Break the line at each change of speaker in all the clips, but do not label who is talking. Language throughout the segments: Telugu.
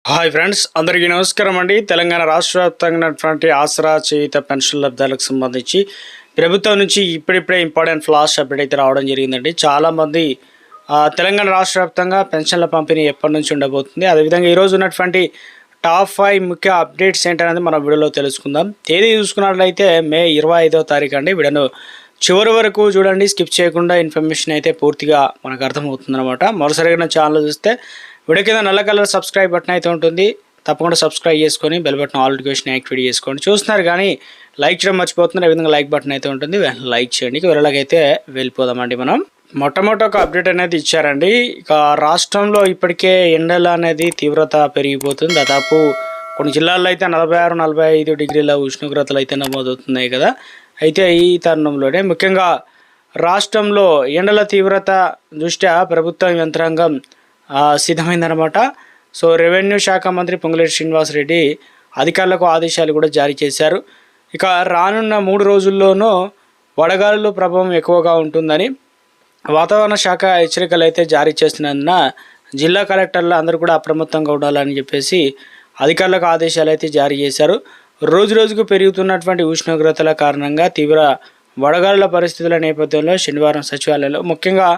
హాయ్ ఫ్రెండ్స్, అందరికీ నమస్కారం అండి. తెలంగాణ రాష్ట్ర వ్యాప్తంగా ఉన్నటువంటి ఆసరా చేయుత పెన్షన్ లబ్ధాలకు సంబంధించి ప్రభుత్వం నుంచి ఇప్పుడిప్పుడే ఇంపార్టెంట్ ఫ్లాష్ అప్డేట్ అయితే రావడం జరిగిందండి. చాలామంది తెలంగాణ రాష్ట్ర వ్యాప్తంగా పెన్షన్ల పంపిణీ ఎప్పటి నుంచి ఉండబోతుంది, అదేవిధంగా ఈరోజు ఉన్నటువంటి టాప్ 5 ముఖ్య అప్డేట్స్ ఏంటనేది మన వీడియోలో తెలుసుకుందాం. తేదీ చూసుకున్నట్లయితే మే 25వ తారీఖు అండి. వీడియోను చివరి వరకు చూడండి, స్కిప్ చేయకుండా ఇన్ఫర్మేషన్ అయితే పూర్తిగా మనకు అర్థమవుతుంది అనమాట. మరోసారిగా ఛానల్ చూస్తే వీడియో కింద నల్ల కలర్ సబ్స్క్రైబ్ బటన్ అయితే ఉంటుంది, తప్పకుండా సబ్స్క్రైబ్ చేసుకొని bell button all notification activate చేసుకోండి. చూస్తున్నారు కానీ లైక్ చేయడం మర్చిపోతున్నారు. ఈ విధంగా లైక్ బటన్ అయితే ఉంటుంది, లైక్ చేయండి. వీళ్ళకైతే వెళ్ళిపోదామండి. మనం మొట్టమొదటి ఒక అప్డేట్ అనేది ఇచ్చారండి. ఇక రాష్ట్రంలో ఇప్పటికే ఎండల అనేది తీవ్రత పెరిగిపోతుంది. దాదాపు కొన్ని జిల్లాల్లో అయితే 46-45 డిగ్రీల ఉష్ణోగ్రతలు అయితే నమోదవుతున్నాయి కదా. అయితే ఈ తరుణంలోనే ముఖ్యంగా రాష్ట్రంలో ఎండల తీవ్రత దృష్ట్యా ప్రభుత్వ యంత్రాంగం సిద్ధమైందనమాట. సో రెవెన్యూ శాఖ మంత్రి పొంగులేటి శ్రీనివాసరెడ్డి అధికారులకు ఆదేశాలు కూడా జారీ చేశారు. ఇక రానున్న 3 రోజుల్లోనూ వడగాలుల ప్రభావం ఎక్కువగా ఉంటుందని వాతావరణ శాఖ హెచ్చరికలు అయితే జారీ చేస్తున్నందున జిల్లా కలెక్టర్లు అందరూ కూడా అప్రమత్తంగా ఉండాలని చెప్పేసి అధికారులకు ఆదేశాలు అయితే జారీ చేశారు. రోజు రోజుకు పెరుగుతున్నటువంటి ఉష్ణోగ్రతల కారణంగా తీవ్ర వడగాలుల పరిస్థితుల నేపథ్యంలో శనివారం సచివాలయంలో ముఖ్యంగా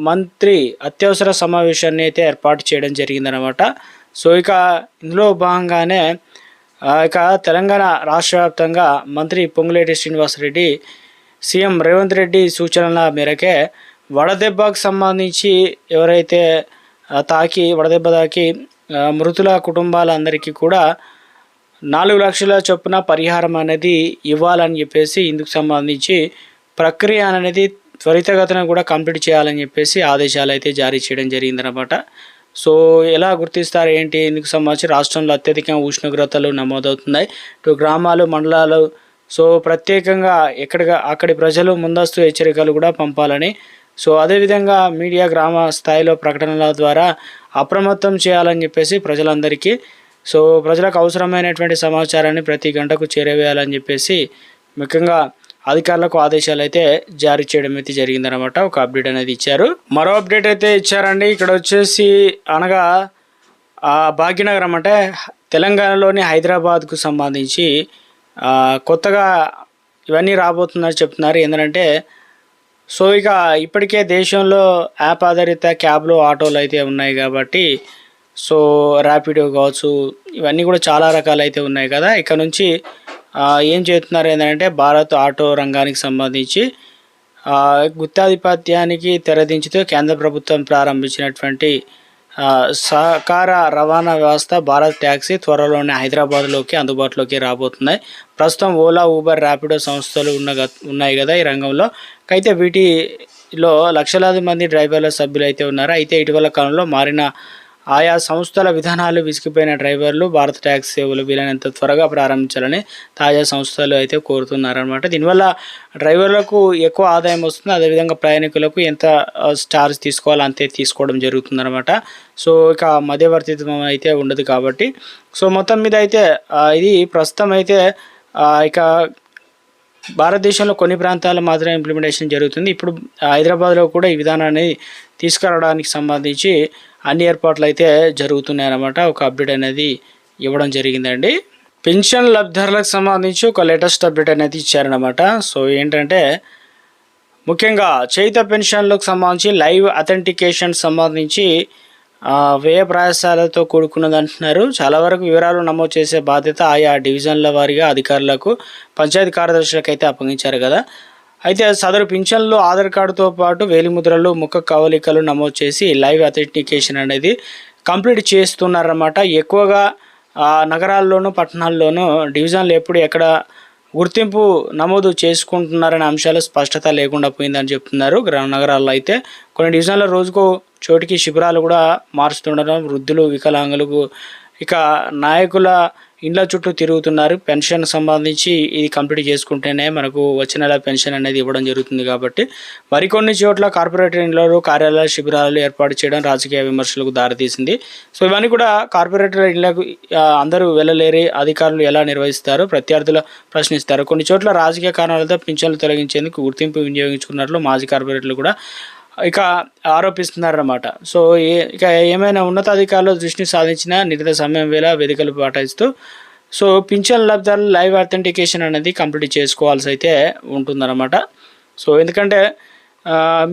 మంత్రి అత్యవసర సమావేశాన్ని అయితే ఏర్పాటు చేయడం జరిగిందనమాట. సో ఇక ఇందులో భాగంగానే ఇక తెలంగాణ రాష్ట్ర వ్యాప్తంగా మంత్రి పొంగులేటి శ్రీనివాసరెడ్డి సీఎం రేవంత్ రెడ్డి సూచనల మేరకే వడదెబ్బకు సంబంధించి ఎవరైతే వడదెబ్బ తాకి మృతుల కుటుంబాలందరికీ కూడా 4 లక్షల చొప్పున పరిహారం అనేది ఇవ్వాలని చెప్పేసి ఇందుకు సంబంధించి ప్రక్రియ అనేది త్వరితగతిన కూడా కంప్లీట్ చేయాలని చెప్పేసి ఆదేశాలు అయితే జారీ చేయడం జరిగిందనమాట. సో ఎలా గుర్తిస్తారు ఏంటి, ఇందుకు సంబంధించి రాష్ట్రంలో అత్యధిక ఉష్ణోగ్రతలు నమోదవుతున్నాయి. ఇటు గ్రామాలు, మండలాలు, సో ప్రత్యేకంగా అక్కడి ప్రజలు ముందస్తు హెచ్చరికలు కూడా పంపాలని, సో అదేవిధంగా మీడియా గ్రామ స్థాయిలో ప్రకటనల ద్వారా అప్రమత్తం చేయాలని చెప్పేసి ప్రజలందరికీ, సో ప్రజలకు అవసరమైనటువంటి సమాచారాన్ని ప్రతి గంటకు చేరవేయాలని చెప్పేసి ముఖ్యంగా అధికారులకు ఆదేశాలు అయితే జారీ చేయడం అయితే జరిగిందనమాట. ఒక అప్డేట్ అనేది ఇచ్చారు. మరో అప్డేట్ అయితే ఇచ్చారండి. ఇక్కడ వచ్చేసి అనగా భాగ్యనగరం అంటే తెలంగాణలోని హైదరాబాద్కు సంబంధించి కొత్తగా ఇవన్నీ రాబోతుందని చెప్తున్నారు. ఏంటంటే సో ఇక ఇప్పటికే దేశంలో యాప్ ఆధారిత క్యాబ్లు, ఆటోలు అయితే ఉన్నాయి కాబట్టి, సో ర్యాపిడో కావచ్చు, ఇవన్నీ కూడా చాలా రకాలు అయితే ఉన్నాయి కదా. ఇక నుంచి ఏం చేస్తున్నారు ఏంటంటే భారత్ ఆటో రంగానికి సంబంధించి గుత్తాధిపత్యానికి తెరదించుతూ కేంద్ర ప్రభుత్వం ప్రారంభించినటువంటి సహకార రవాణా వ్యవస్థ భారత్ ట్యాక్సీ త్వరలోనే హైదరాబాద్లోకి అందుబాటులోకి రాబోతున్నాయి. ప్రస్తుతం ఓలా, ఊబర్, ర్యాపిడో సంస్థలు ఉన్నాయి కదా ఈ రంగంలో. అయితే వీటిలో లక్షలాది మంది డ్రైవర్ల సభ్యులు అయితే ఉన్నారు. అయితే ఇటీవల కాలంలో మారిన ఆయా సంస్థల విధానాలు విసిగిపోయిన డ్రైవర్లు భారత ట్యాక్సీ సేవలు వీలైనంత త్వరగా ప్రారంభించాలని తాజా సంస్థలు అయితే కోరుతున్నారనమాట. దీనివల్ల డ్రైవర్లకు ఎక్కువ ఆదాయం వస్తుంది, అదేవిధంగా ప్రయాణికులకు ఎంత ఛార్జ్ తీసుకోవాలో అంతే తీసుకోవడం జరుగుతుందన్నమాట. సో ఇక మధ్యవర్తిత్వం అయితే ఉండదు కాబట్టి, సో మొత్తం మీద అయితే ఇది ప్రస్తుతం అయితే ఇక భారతదేశంలో కొన్ని ప్రాంతాల్లో మాత్రమే ఇంప్లిమెంటేషన్ జరుగుతుంది. ఇప్పుడు హైదరాబాద్లో కూడా ఈ విధానాన్ని తీసుకురావడానికి సంబంధించి అన్ని ఏర్పాట్లు అయితే జరుగుతున్నాయన్నమాట. ఒక అప్డేట్ అనేది ఇవ్వడం జరిగిందండి. పెన్షన్ లబ్ధిదారులకు సంబంధించి ఒక లేటెస్ట్ అప్డేట్ అనేది ఇచ్చారనమాట. సో ఏంటంటే ముఖ్యంగా చేయుత పెన్షన్లకు సంబంధించి లైవ్ అథెంటికేషన్ సంబంధించి వ్యయ ప్రయాసాలతో కూడుకున్నది అంటున్నారు. చాలా వరకు వివరాలు నమోదు చేసే బాధ్యత ఆయా డివిజన్ల వారీగా అధికారులకు, పంచాయతీ కార్యదర్శులకు అయితే అప్పగించారు కదా. అయితే సదరు పింఛన్లు ఆధార్ కార్డుతో పాటు వేలిముద్రలు, ముఖ కవలికలు నమోదు చేసి లైవ్ అథెంటికేషన్ అనేది కంప్లీట్ చేస్తున్నారన్నమాట. ఎక్కువగా నగరాల్లోనూ పట్టణాల్లోనూ డివిజన్లు ఎక్కడ గుర్తింపు నమోదు చేసుకుంటున్నారనే అంశాలు స్పష్టత లేకుండా పోయిందని చెప్తున్నారు. నగరాల్లో అయితే కొన్ని డివిజన్ల రోజుకు చోటికి శిబిరాలు కూడా మారుస్తుండడం, వృద్ధులు, వికలాంగులకు ఇక నాయకుల ఇండ్ల చుట్టూ తిరుగుతున్నారు. పెన్షన్ సంబంధించి ఇది కంప్లీట్ చేసుకుంటేనే మనకు వచ్చే నెల పెన్షన్ అనేది ఇవ్వడం జరుగుతుంది కాబట్టి మరికొన్ని చోట్ల కార్పొరేటర్ ఇండ్లలో కార్యాలయ శిబిరాలు ఏర్పాటు చేయడం రాజకీయ విమర్శలకు దారితీసింది. సో ఇవన్నీ కూడా కార్పొరేటర్ ఇండ్లకు అందరూ వెళ్ళలేరు, అధికారులు ఎలా నిర్వహిస్తారు, ప్రత్యర్థులు ప్రశ్నిస్తారు. కొన్ని చోట్ల రాజకీయ కారణాలతో పింఛన్లు తొలగించేందుకు గుర్తింపు వినియోగించుకున్నట్లు మాజీ కార్పొరేటర్లు కూడా ఇక ఆరోపిస్తున్నారన్నమాట. సో ఇక ఏమైనా ఉన్నతాధికారులు దృష్టిని సాధించిన నిర్ణీత సమయం వేళ వేదికలు పాటిస్తూ సో పింఛన్ లబ్ధాలు లైవ్ అథెంటికేషన్ అనేది కంప్లీట్ చేసుకోవాల్సి అయితే ఉంటుందన్నమాట. సో ఎందుకంటే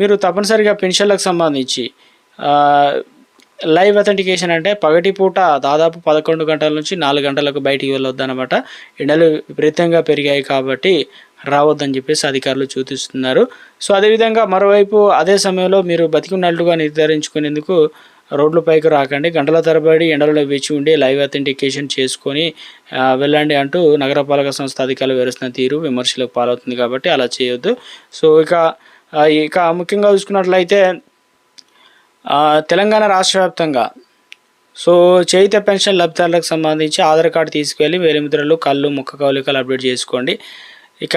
మీరు తప్పనిసరిగా పెన్షన్లకు సంబంధించి లైవ్ అథెంటికేషన్ అంటే పగటిపూట దాదాపు 11 గంటల నుంచి 4 గంటలకు బయటికి వెళ్ళొద్దన్నమాట. ఎండలు విపరీతంగా పెరిగాయి కాబట్టి రావద్దని చెప్పేసి అధికారులు సూచిస్తున్నారు. సో అదేవిధంగా మరోవైపు అదే సమయంలో మీరు బతికున్నట్లుగా నిర్ధారించుకునేందుకు రోడ్లపైకి రాకండి, గంటల తరబడి ఎండలలో వేచి ఉండి లైవ్ అథెంటికేషన్ చేసుకొని వెళ్ళండి అంటూ నగరపాలక సంస్థ అధికారులు వివరిస్తున్న తీరు విమర్శలకు పాలవుతుంది కాబట్టి అలా చేయొద్దు. సో ఇక ముఖ్యంగా చూసుకున్నట్లయితే తెలంగాణ రాష్ట్ర వ్యాప్తంగా సో చేయుత పెన్షన్ లబ్ధిదారులకు సంబంధించి ఆధార్ కార్డు తీసుకెళ్ళి వేలిముద్రలు, కళ్ళు, ముఖ కవలికలు అప్డేట్ చేసుకోండి. ఇక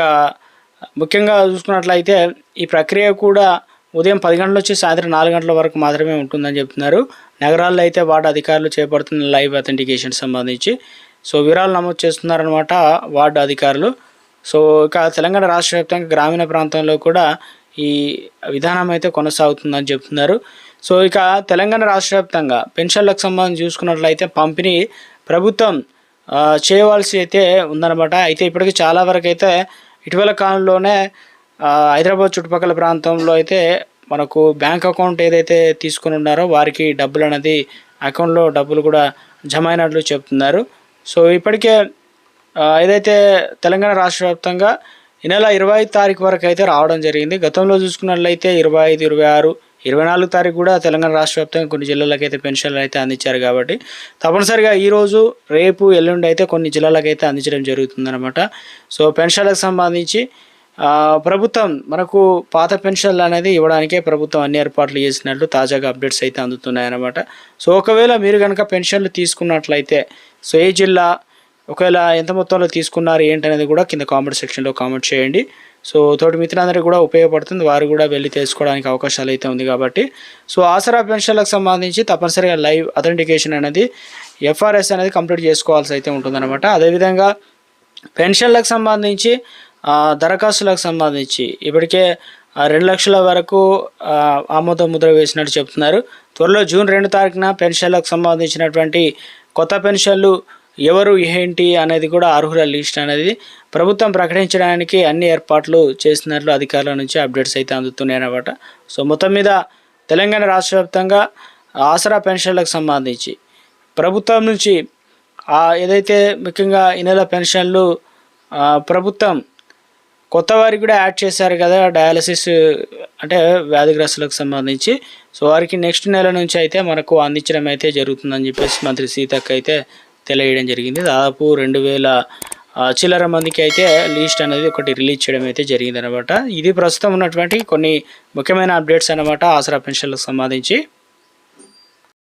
ముఖ్యంగా చూసుకున్నట్లయితే ఈ ప్రక్రియ కూడా ఉదయం 10 గంటల నుంచి సాయంత్రం 4 గంటల వరకు మాత్రమే ఉంటుందని చెప్తున్నారు. నగరాల్లో అయితే వార్డు అధికారులు చేపడుతున్న లైవ్ అథెంటికేషన్ సంబంధించి సో వివరాలు నమోదు చేస్తున్నారనమాట వార్డు అధికారులు. సో ఇక తెలంగాణ రాష్ట్ర వ్యాప్తంగా గ్రామీణ ప్రాంతంలో కూడా ఈ విధానం అయితే కొనసాగుతుందని చెప్తున్నారు. సో ఇక తెలంగాణ రాష్ట్ర వ్యాప్తంగా పెన్షన్లకు సంబంధించి చూసుకున్నట్లయితే పంపిణీ ప్రభుత్వం చేయవలసి అయితే ఉందన్నమాట. అయితే ఇప్పటికీ చాలా వరకు అయితే ఇటీవల కాలంలోనే హైదరాబాద్ చుట్టుపక్కల ప్రాంతంలో అయితే మనకు బ్యాంక్ అకౌంట్ ఏదైతే తీసుకుని ఉన్నారో వారికి డబ్బులు అనేది అకౌంట్లో డబ్బులు కూడా జమ అయినట్లు చెప్తున్నారు. సో ఇప్పటికే ఏదైతే తెలంగాణ రాష్ట్ర వ్యాప్తంగా ఈ నెల 25 తారీఖు వరకు అయితే రావడం జరిగింది. గతంలో చూసుకున్నట్లయితే 25, 26, 24 తారీఖు కూడా తెలంగాణ రాష్ట్ర వ్యాప్తంగా కొన్ని జిల్లాలకు అయితే పెన్షన్లు అయితే అందించారు కాబట్టి తప్పనిసరిగా ఈరోజు, రేపు, ఎల్లుండి అయితే కొన్ని జిల్లాలకు అయితే అందించడం జరుగుతుందన్నమాట. సో పెన్షన్లకు సంబంధించి ప్రభుత్వం మనకు పాత పెన్షన్లు అనేది ఇవ్వడానికే ప్రభుత్వం అన్ని ఏర్పాట్లు చేసినట్లు తాజాగా అప్డేట్స్ అయితే అందుతున్నాయన్నమాట. సో ఒకవేళ మీరు కనుక పెన్షన్లు తీసుకున్నట్లయితే సో ఏ జిల్లా, ఒకవేళ ఎంత మొత్తంలో తీసుకున్నారు ఏంటనేది కూడా కింద కామెంట్ సెక్షన్లో కామెంట్ చేయండి. సో తోటి మిత్రులందరికీ కూడా ఉపయోగపడుతుంది, వారు కూడా వెళ్ళి తెలుసుకోవడానికి అవకాశాలు అయితే ఉంది కాబట్టి. సో ఆసరా పెన్షన్లకు సంబంధించి తప్పనిసరిగా లైవ్ అథెంటికేషన్ అనేది FRS అనేది కంప్లీట్ చేసుకోవాల్సి అయితే ఉంటుందన్నమాట. అదేవిధంగా పెన్షన్లకు సంబంధించి దరఖాస్తులకు సంబంధించి ఇప్పటికే 2 లక్షల వరకు ఆమోద ముద్ర వేసినట్టు చెప్తున్నారు. త్వరలో జూన్ 2 తారీఖున పెన్షన్లకు సంబంధించినటువంటి కొత్త పెన్షన్లు ఎవరు ఏంటి అనేది కూడా అర్హుల లిస్ట్ అనేది ప్రభుత్వం ప్రకటించడానికి అన్ని ఏర్పాట్లు చేసినట్లు అధికారుల నుంచి అప్డేట్స్ అయితే అందుతున్నాయి అన్నమాట. సో మొత్తం మీద తెలంగాణ రాష్ట్ర వ్యాప్తంగా ఆసరా పెన్షన్లకు సంబంధించి ప్రభుత్వం నుంచి ఏదైతే ముఖ్యంగా ఈ నెల పెన్షన్లు ప్రభుత్వం కొత్త వారికి కూడా యాడ్ చేశారు కదా, డయాలసిస్ అంటే వ్యాధిగ్రస్తులకు సంబంధించి. సో వారికి నెక్స్ట్ నెల నుంచి అయితే మనకు అందించడం అయితే జరుగుతుందని చెప్పేసి మంత్రి సీతక్క అయితే తెలియడం జరిగింది. దాదాపు 2000 చిల్లర మందికి అయితే లిస్ట్ అనేది ఒకటి రిలీజ్ చేయడం అయితే జరిగింది అనమాట. ఇది ప్రస్తుతం ఉన్నటువంటి కొన్ని ముఖ్యమైన అప్డేట్స్ అనమాట ఆసరా పెన్షన్లకు సంబంధించి.